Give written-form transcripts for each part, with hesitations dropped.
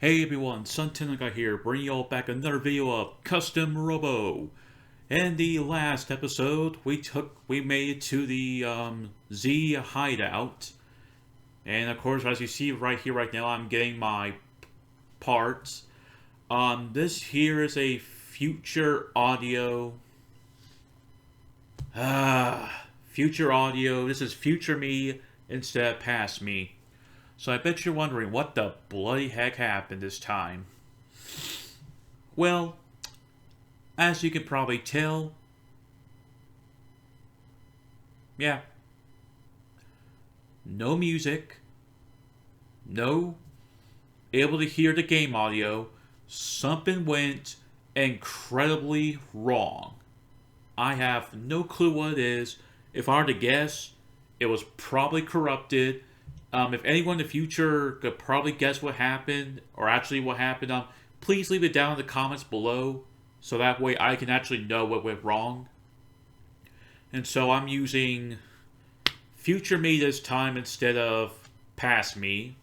Hey everyone, Sun10 here, bringing y'all back another video of Custom Robo. In the last episode, we made it to the Z hideout, and of course, as you see right here, right now, I'm getting my parts. This here is a future audio. Future audio. This is future me instead of past me. So I bet you're wondering what the bloody heck happened this time. Well, as you can probably tell, yeah, no music, no able to hear the game audio. Something went incredibly wrong. I have no clue what it is. If I were to guess, it was probably corrupted. If anyone in the future could probably guess what happened, or actually what happened, please leave it down in the comments below, so that way I can actually know what went wrong. And so I'm using future me this time instead of past me,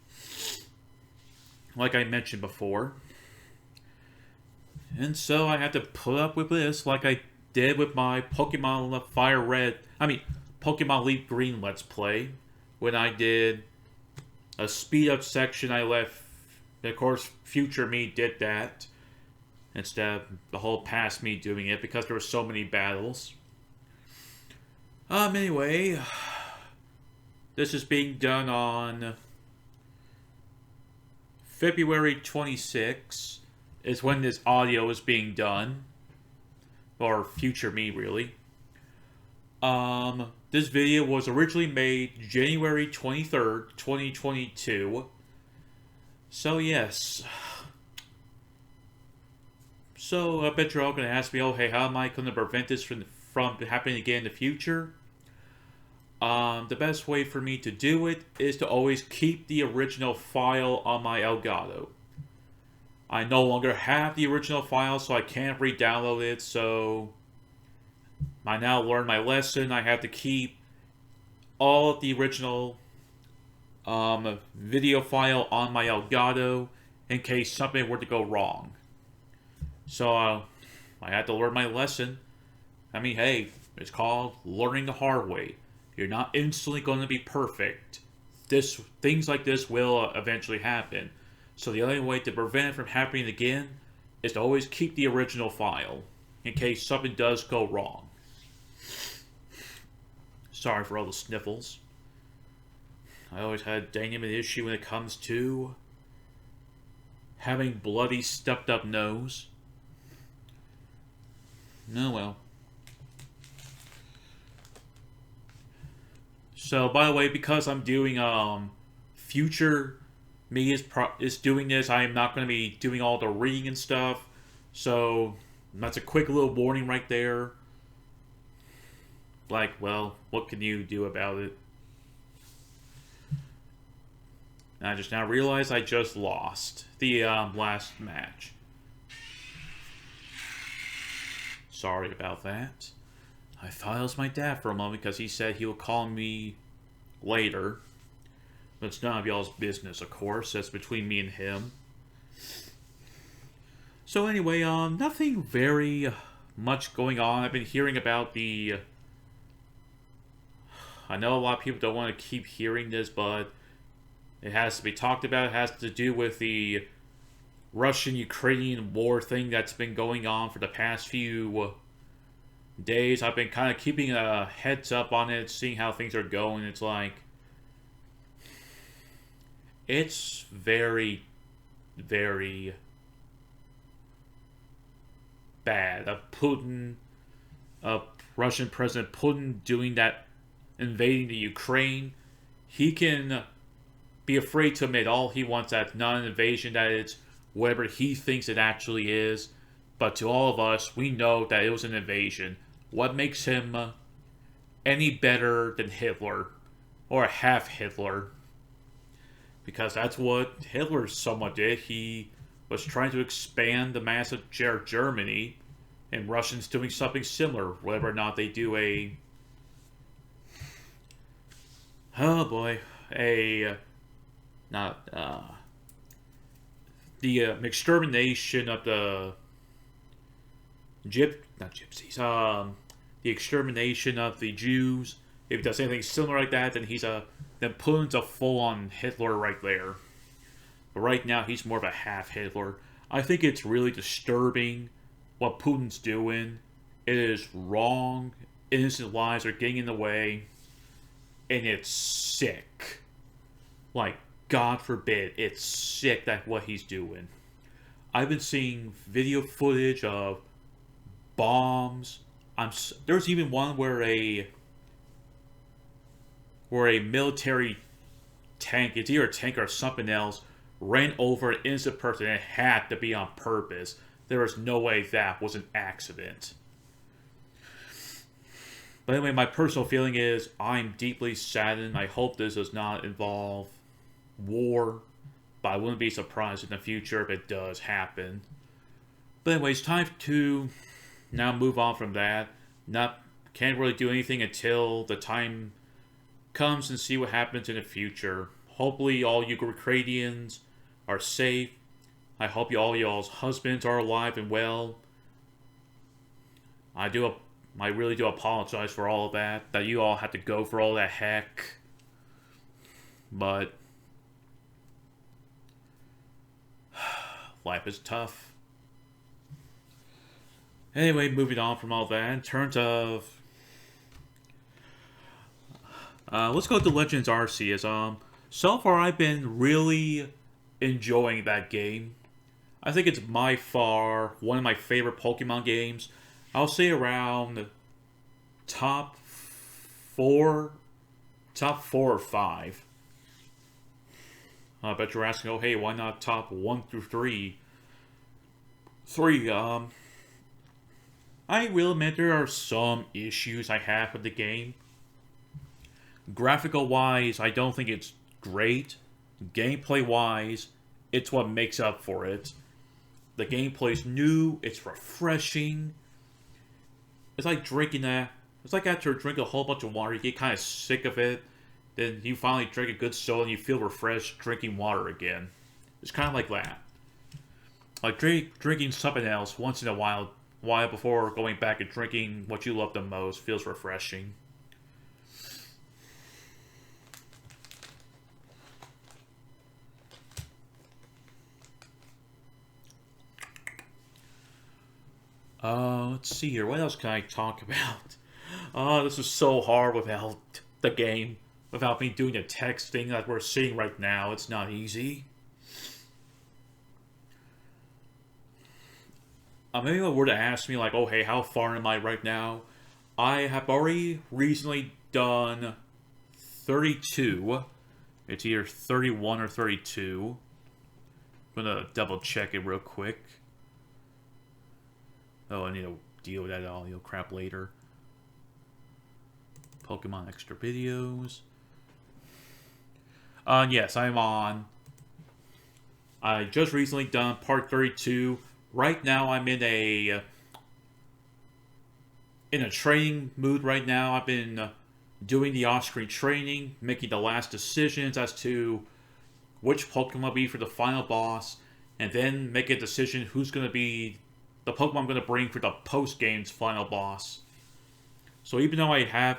like I mentioned before. And so I had to put up with this like I did with my Pokemon Pokemon Leaf Green Let's Play, when I did a speed up section. I left, of course, future me did that instead of the whole past me doing it because there were so many battles. Anyway, this is being done on February 26th is when this audio is being done, or future me really. This video was originally made January 23rd, 2022. So yes. So I bet you're all going to ask me, oh hey, how am I going to prevent this from happening again in the future? The best way for me to do it is to always keep the original file on my Elgato. I no longer have the original file, so I can't re-download it, so I now learned my lesson. I have to keep all of the original video file on my Elgato in case something were to go wrong. So I had to learn my lesson. I mean, hey, it's called learning the hard way. You're not instantly going to be perfect. Things like this will eventually happen. So the only way to prevent it from happening again is to always keep the original file in case something does go wrong. Sorry for all the sniffles. I always had a dynamic issue when it comes to having bloody stuffed up nose. No, well. So, by the way, because I'm doing future me is doing this, I am not going to be doing all the reading and stuff. So that's a quick little warning right there. Like, well, what can you do about it? And I just now realized I just lost the last match. Sorry about that. I thought it was my dad for a moment because he said he would call me later. But it's none of y'all's business, of course. That's between me and him. So anyway, nothing very much going on. I've been hearing about the... I know a lot of people don't want to keep hearing this, but it has to be talked about. It has to do with the Russian-Ukrainian war thing that's been going on for the past few days. I've been kind of keeping a heads up on it, seeing how things are going. It's like... it's very, very bad. Russian President Putin doing that, invading the Ukraine. He can be afraid to admit all he wants that it's not an invasion, that it's whatever he thinks it actually is. But to all of us, we know that it was an invasion. What makes him any better than Hitler? Or a half Hitler? Because that's what Hitler somewhat did. He was trying to expand the mass of Germany, and Russians doing something similar, whether or not they do the extermination of the not gypsies, the extermination of the Jews. If he does anything similar like that, then then Putin's a full-on Hitler right there. But right now, he's more of a half Hitler. I think it's really disturbing what Putin's doing. It is wrong. Innocent lives are getting in the way, and it's sick. Like, God forbid, it's sick that what he's doing. I've been seeing video footage of bombs. There's even one where a military tank, it's either a tank or something else, ran over an innocent person, and it had to be on purpose. There is no way that was an accident. But anyway, my personal feeling is I'm deeply saddened. I hope this does not involve war, but I wouldn't be surprised in the future if it does happen. But anyway, it's time to now move on from that. Can't really do anything until the time comes and see what happens in the future. Hopefully all Ukrainians are safe. I hope all y'all's husbands are alive and well. I really do apologize for all of that you all had to go for all that heck. But life is tough. Anyway, moving on from all that, in terms of let's go to Legends Arceus. So far I've been really enjoying that game. I think it's by far one of my favorite Pokemon games. I'll say around top four or five. I bet you're asking, oh hey, why not top 1 through 3? I will admit there are some issues I have with the game. Graphical wise, I don't think it's great. Gameplay wise, it's what makes up for it. The gameplay's new, it's refreshing. It's like it's like after drinking a whole bunch of water, you get kind of sick of it. Then you finally drink a good soda and you feel refreshed drinking water again. It's kind of like that. Like drinking something else once in a while before going back and drinking what you love the most feels refreshing. Let's see here. What else can I talk about? This is so hard without the game. Without me doing the text thing that we're seeing right now. It's not easy. Maybe if you were to ask me, like, oh, hey, how far am I right now? I have already recently done 32. It's either 31 or 32. I'm gonna double check it real quick. Oh, I need to deal with that audio crap later. Pokemon extra videos. Yes, I'm on. I just recently done part 32. Right now, I'm in a training mood right now. I've been doing the off-screen training, making the last decisions as to which Pokemon will be for the final boss, and then make a decision who's going to be the Pokemon I'm going to bring for the post-game's final boss. So even though I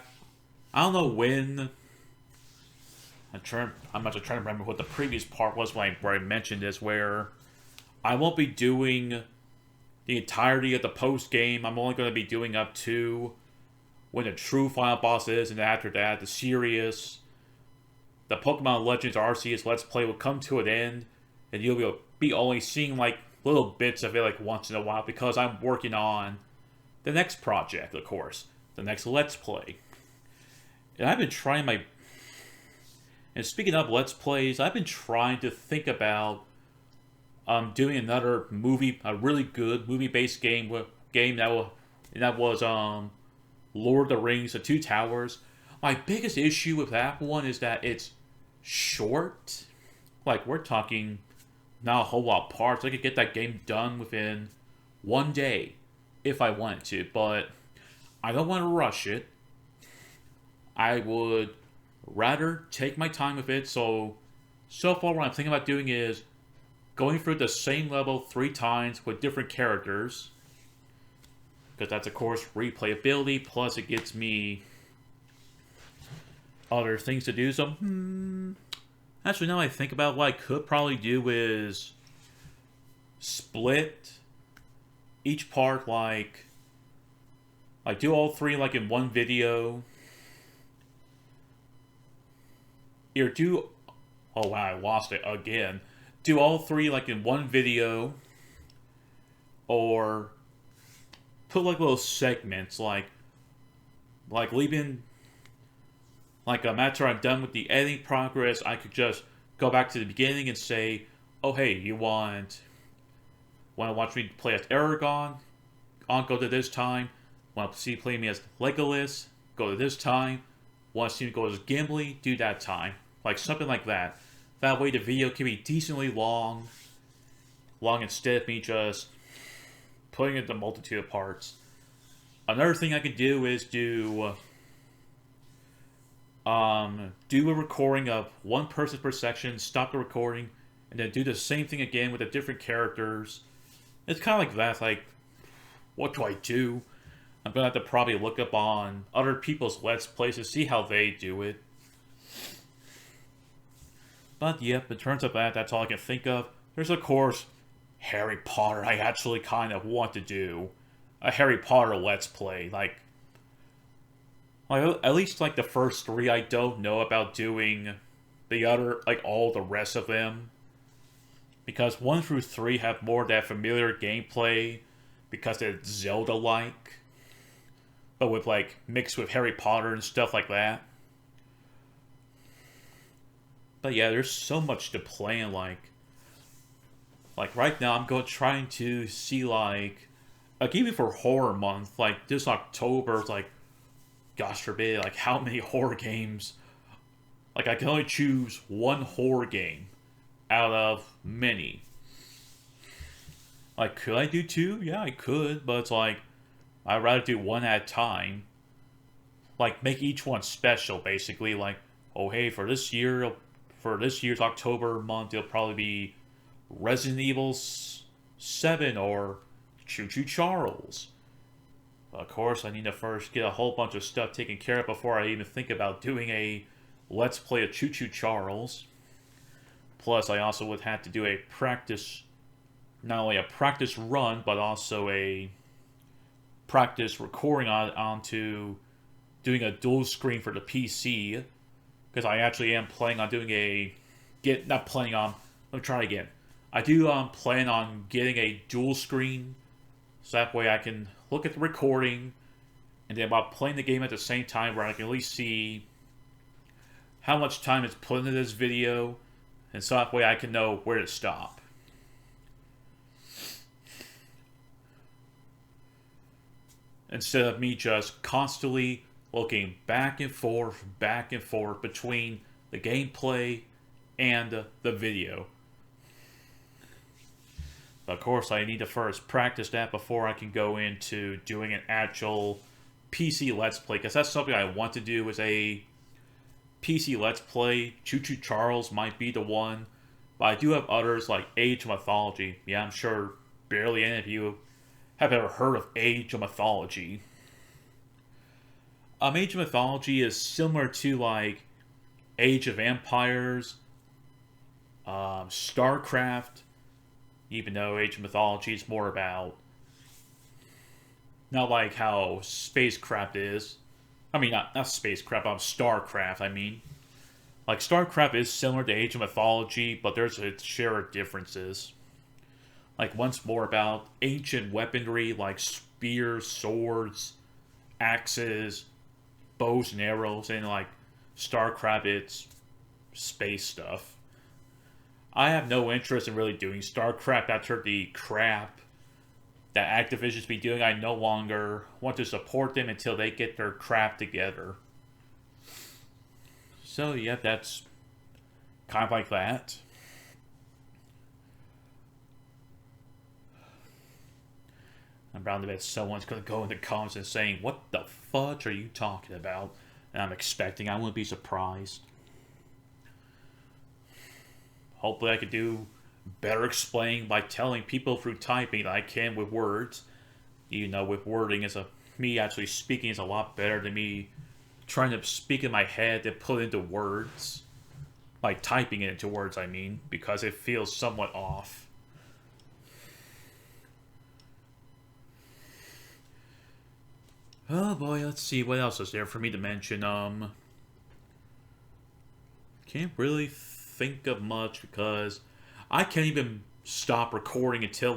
don't know when. I'm not trying to remember what the previous part was where I mentioned this, where I won't be doing the entirety of the post game. I'm only going to be doing up to when the true final boss is, and after that, the Pokemon Legends Arceus Let's Play will come to an end, and you'll be only seeing like little bits of it like once in a while because I'm working on the next project, of course, the next Let's Play. And I've been trying And speaking of Let's Plays, I've been trying to think about doing another a really good movie-based game that was Lord of the Rings: The Two Towers. My biggest issue with that one is that it's short. Like, we're talking not a whole lot of parts. I could get that game done within one day if I wanted to, but I don't want to rush it. I would rather take my time with it. So far what I'm thinking about doing is going through the same level 3 times with different characters, because that's of course replayability, plus it gets me other things to do. So, actually, now I think about what I could probably do is split each part, like do all 3 like in one video, or do, oh wow, I lost it again. Do all 3 like in one video, or put like little segments, like leaving, like after I'm done with the editing progress, I could just go back to the beginning and say, oh hey, you want to watch me play as Aragon? I'll go to this time. Want to see play me as Legolas? Go to this time. Want to see me go as Gimli? Do that time. Like something like that. That way the video can be decently long instead of me just putting it in a multitude of parts. Another thing I could do is do a recording of one person per section, stop the recording, and then do the same thing again with the different characters. It's kind of like that. Like, what do I do? I'm gonna have to probably look up on other people's Let's Plays to see how they do it. But yep, in terms of that, that's all I can think of. There's of course Harry Potter. I actually kind of want to do a Harry Potter Let's Play. Like at least like the first 3, I don't know about doing the other, like all the rest of them, because 1 through 3 have more of that familiar gameplay because it's Zelda-like, but with like mixed with Harry Potter and stuff like that. But yeah, there's so much to play, and like right now I'm trying to see like even for horror month, like this October, like gosh forbid, like how many horror games, like I can only choose one horror game out of many. Like, could I do 2? Yeah, I could, but it's like I'd rather do 1 at a time. Like, make each one special, basically. Like, oh hey, for this year's October month, it'll probably be Resident Evil 7 or Choo Choo Charles. Of course, I need to first get a whole bunch of stuff taken care of before I even think about doing a Let's Play of Choo Choo Charles. Plus, I also would have to do a practice, not only a practice run, but also a practice recording onto doing a dual screen for the PC. Because I actually am planning on doing let me try again. I do plan on getting a dual screen, so that way I can look at the recording, and then while playing the game at the same time, where I can at least see how much time is put into this video, and so that way I can know where to stop. Instead of me just constantly looking back and forth between the gameplay and the video. But of course, I need to first practice that before I can go into doing an actual PC Let's Play, because that's something I want to do, is a PC Let's Play. Choo Choo Charles might be the one, but I do have others like Age of Mythology. Yeah, I'm sure barely any of you have ever heard of Age of Mythology. Age of Mythology is similar to like Age of Empires, StarCraft, even though Age of Mythology is more about, not like how Spacecraft is. I mean, not Spacecraft, StarCraft, I mean. Like, StarCraft is similar to Age of Mythology, but there's a share of differences. Like, one's more about ancient weaponry, like spears, swords, axes, bows and arrows, and like StarCraft, it's space stuff. I have no interest in really doing StarCraft after the crap that Activision's been doing. I no longer want to support them until they get their crap together. So yeah, that's kind of like that. I'm bound to bet someone's going to go in the comments and saying, what the fudge are you talking about? And I'm expecting, I wouldn't be surprised. Hopefully I could do better explain by telling people through typing than I can with words. You know, with wording, me actually speaking is a lot better than me trying to speak in my head and put it into words. Like typing it into words, I mean, because it feels somewhat off. Oh boy, let's see, what else is there for me to mention? Can't really think of much because I can't even stop recording until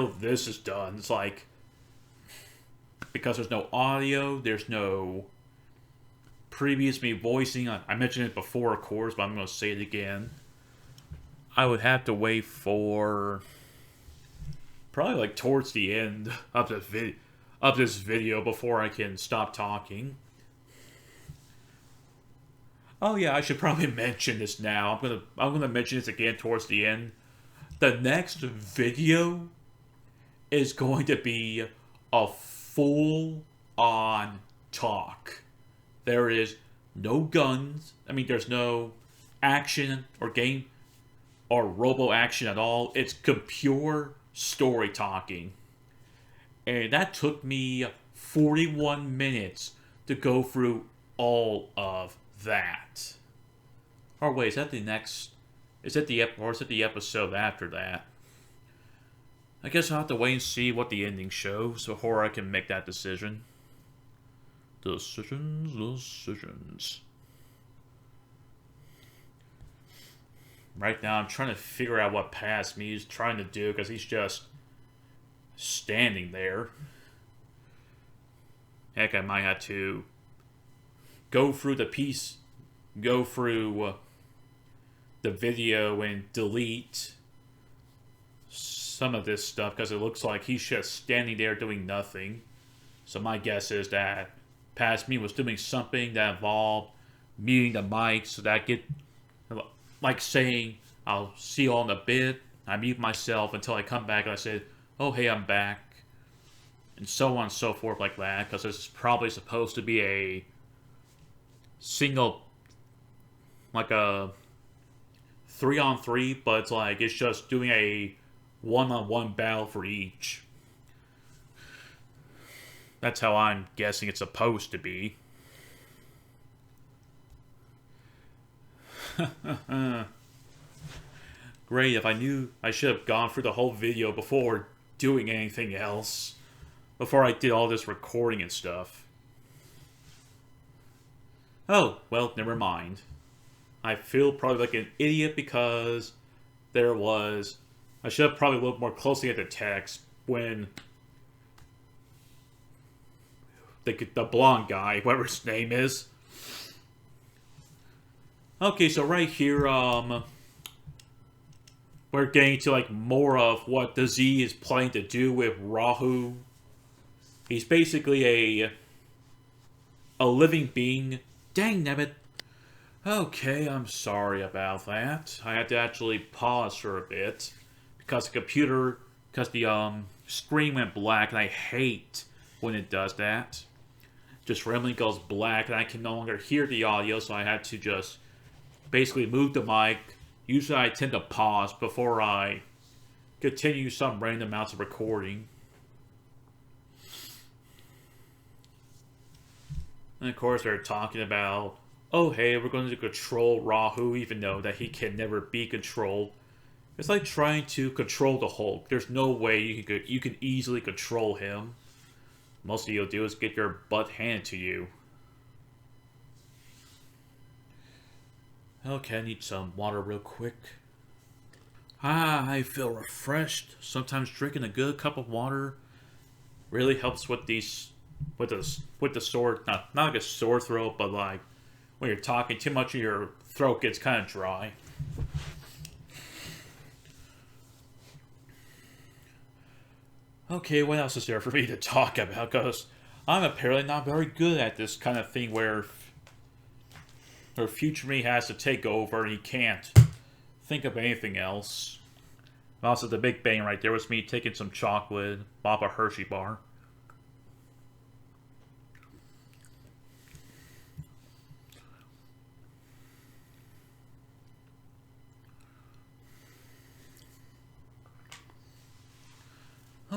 this is done. It's like, because there's no audio, there's no previous me voicing. I mentioned it before, of course, but I'm going to say it again. I would have to wait for probably like towards the end of this video before I can stop talking. Oh yeah, I should probably mention this now. I'm gonna mention this again towards the end. The next video is going to be a full on talk. There is no guns. I mean, there's no action or game or robo action at all. It's pure story talking. And that took me 41 minutes to go through all of that. Or wait, is that the next? Is it the episode after that? I guess I'll have to wait and see what the ending shows before I can make that decision. Decisions. Right now, I'm trying to figure out what past me is trying to do because he's just standing there. Heck, I might have to go through the video and delete some of this stuff because it looks like he's just standing there doing nothing. So my guess is that past me was doing something that involved muting the mic so that like saying, I'll see you all in a bit. I mute myself until I come back and I said, oh hey, I'm back. And so on and so forth like that, because this is probably supposed to be a single, like a 3-on-3, but it's just doing a 1-on-1 battle for each. That's how I'm guessing it's supposed to be. Great, if I knew, I should have gone through the whole video before doing anything else. Before I did all this recording and stuff. Oh, well, never mind. I feel probably like an idiot because I should have probably looked more closely at the text when the blonde guy, whatever his name is. Okay, so right here, we're getting to like more of what the Z is planning to do with Rahu. He's basically a living being. Dang nabbit. Okay, I'm sorry about that. I had to actually pause for a bit because the screen went black, and I hate when it does that. Just randomly goes black, and I can no longer hear the audio, so I had to just basically move the mic. Usually I tend to pause before I continue some random amounts of recording. And of course they're talking about, oh hey, we're going to control Rahu even though that he can never be controlled. It's like trying to control the Hulk. There's no way you can easily control him. Most of you'll do is get your butt handed to you. Okay, I need some water real quick. I feel refreshed. Sometimes drinking a good cup of water really helps with the sore, not like a sore throat, but like when you're talking too much, your throat gets kind of dry. Okay, what else is there for me to talk about? Because I'm apparently not very good at this kind of thing where future me has to take over and he can't think of anything else. Also, the Big Bang right there was me taking some chocolate off a Hershey bar.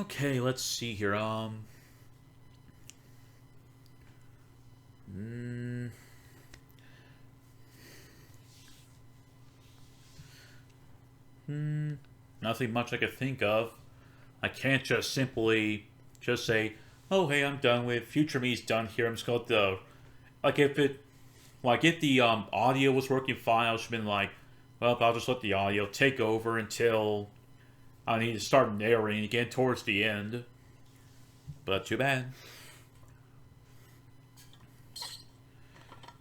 Okay, let's see here. Nothing much I could think of. I can't just simply just say, "Oh, hey, I'm done with Future Me's done here." I'm just going to like if the audio was working fine, I would have been like, "Well, I'll just let the audio take over until I need to start narrating again towards the end." But too bad.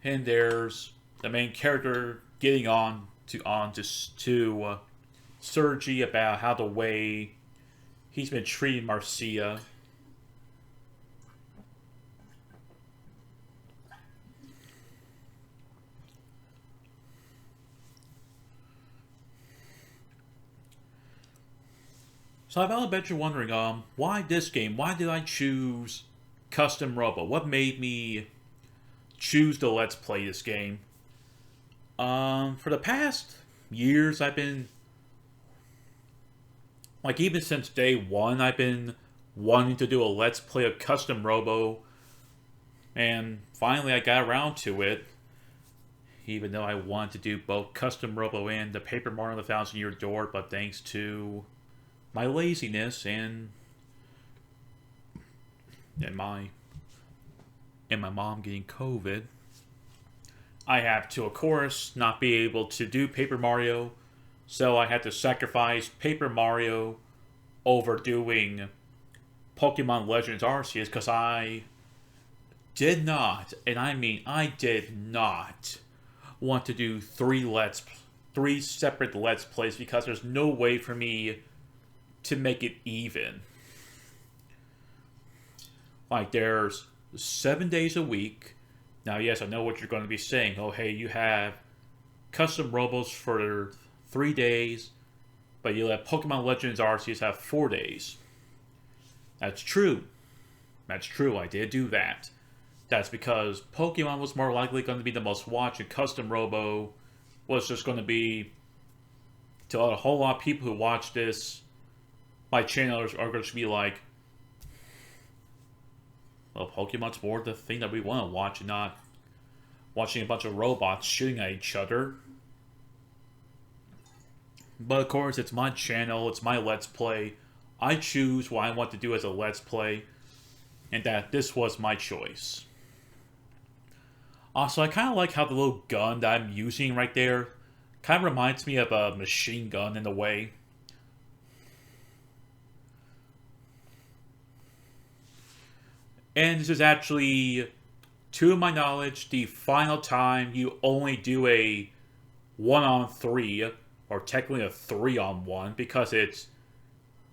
And there's the main character getting on to Sergi about how the way he's been treating Marcia. So I've bet you're wondering, why this game? Why did I choose Custom Robo? What made me choose to Let's Play this game? For the past years, I've been like even since day one, I've been wanting to do a Let's Play of Custom Robo, and finally I got around to it. Even though I wanted to do both Custom Robo and the Paper Mario the Thousand Year Door, but thanks to my laziness and my mom getting COVID, I have to, of course, not be able to do Paper Mario, so I had to sacrifice Paper Mario over doing Pokemon Legends Arceus because I did not, and I mean I did not, want to do three separate Let's Plays because there's no way for me to make it even. Like, there's 7 days a week. Now, yes, I know what you're going to be saying. Oh, hey, you have Custom Robos for 3 days, but you let Pokemon Legends Arceus have 4 days. That's true. That's true, I did do that. That's because Pokemon was more likely going to be the most watched, and Custom Robo was just going to be, to a whole lot of people who watch this, my channelers are going to be like, well, Pokemon's more the thing that we want to watch and not watching a bunch of robots shooting at each other. But of course, it's my channel, it's my Let's Play. I choose what I want to do as a Let's Play, and that this was my choice. Also, I kind of like how the little gun that I'm using right there kind of reminds me of a machine gun in a way. And this is actually, to my knowledge, the final time you only do a 1-on-3, or technically a 3-on-1, because it's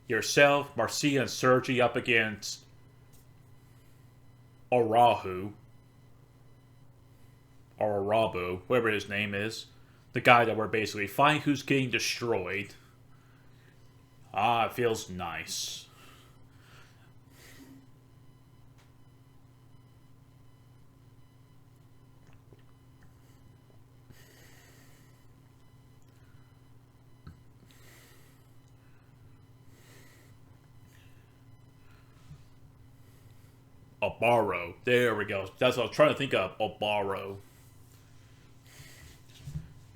yourself, Marcia, and Sergi up against Arahu, or Arabu, whoever his name is. The guy that we're basically fighting who's getting destroyed. Ah, it feels nice. Obaro. There we go. That's what I was trying to think of. Obaro.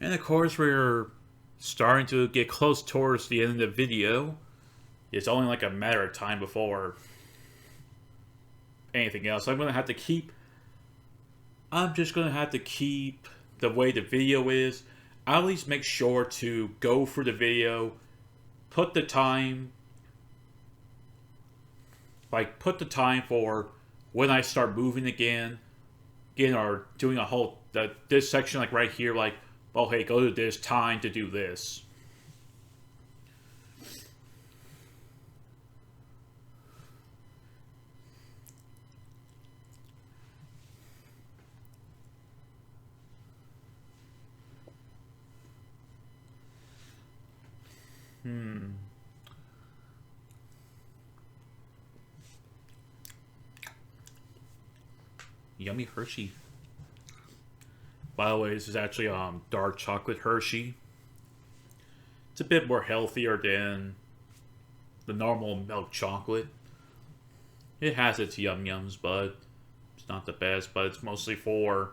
And of course, we're starting to get close towards the end of the video. It's only like a matter of time before anything else. I'm just going to have to keep the way the video is. I at least make sure to go through the video, put the time for when I start moving again, or doing a whole, this section like right here, like, oh hey, go to this time to do this. Yummy Hershey. By the way, this is actually dark chocolate Hershey. It's a bit more healthier than the normal milk chocolate. It has its yum-yums, but it's not the best. But it's mostly for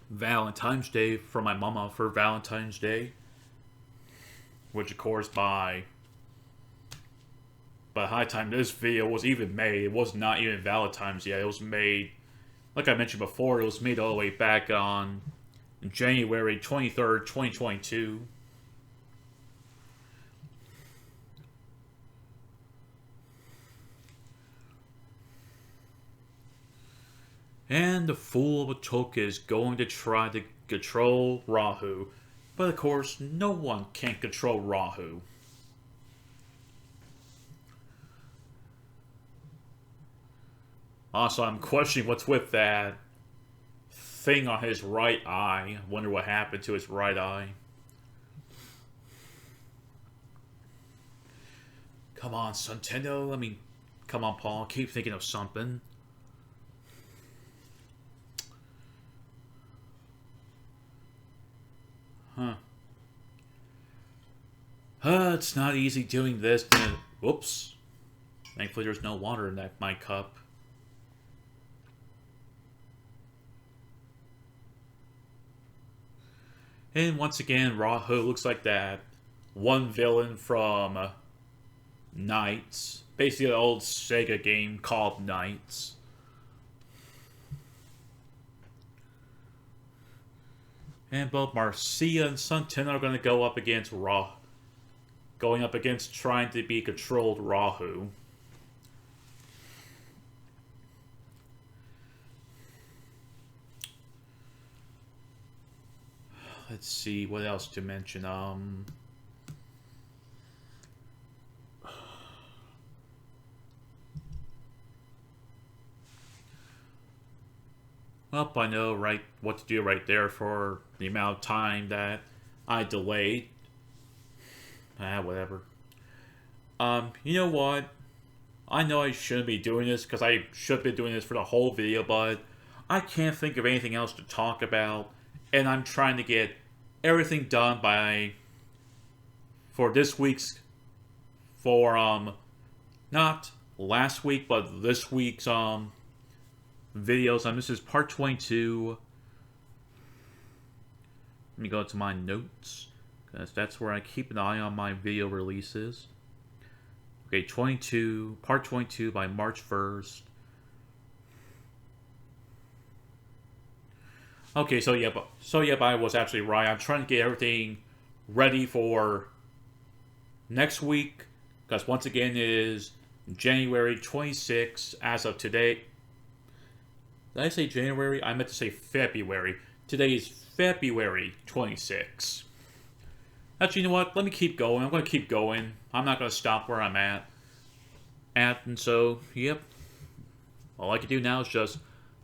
Valentine's Day, for my mama for Valentine's Day. Which, of course, by the high time this video was even made, it was not even Valentine's yet. It was made, like I mentioned before, it was made all the way back on January 23rd, 2022. And the fool of a Toka is going to try to control Rahu. But of course, no one can control Rahu. Also, I'm questioning what's with that thing on his right eye. I wonder what happened to his right eye. Come on, Nintendo. I mean, come on, Paul. Keep thinking of something. Huh. It's not easy doing this. Whoops. Thankfully, there's no water in my cup. And once again, Rahu looks like that one villain from Knights. Basically, the old Sega game called Knights. And both Marcia and Sunten are going to go up against going up against trying to be controlled Rahu. Let's see, what else to mention? Well, I know what to do right there for the amount of time that I delayed. Whatever. You know what? I know I shouldn't be doing this because I should have been doing this for the whole video, but I can't think of anything else to talk about, and I'm trying to get everything done for this week's, not last week, but this week's, videos. This is part 22. Let me go to my notes, because that's where I keep an eye on my video releases. Okay, part 22 by March 1st. Okay, so I was actually right. I'm trying to get everything ready for next week, because once again it is January 26th as of today. Did I say January? I meant to say February. Today is February 26th. Actually, you know what? Let me keep going. I'm going to keep going. I'm not going to stop where I'm at. And so, yep. All I can do now is just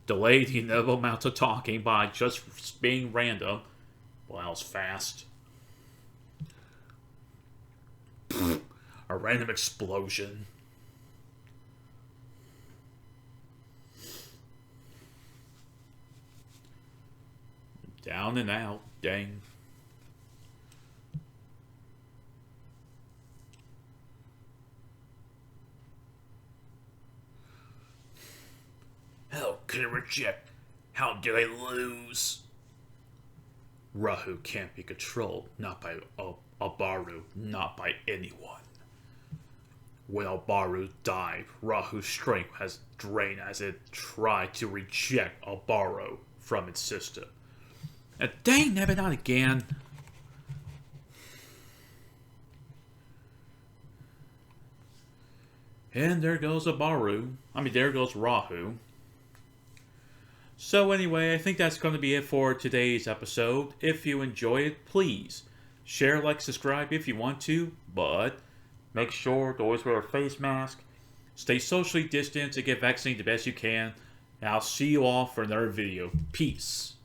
delay the inevitable amounts of talking by just being random. Well, that was fast. A random explosion. Down and out. Dang. How could I reject? How did I lose? Rahu can't be controlled, not by Abaru, not by anyone. When Abaru died, Rahu's strength has drained as it tried to reject Abaru from its system. And dang, never not again. And there goes Abaru. There goes Rahu. So anyway, I think that's going to be it for today's episode. If you enjoy it, please share, like, subscribe if you want to, but make sure to always wear a face mask, stay socially distanced, and get vaccinated the best you can. And I'll see you all for another video. Peace.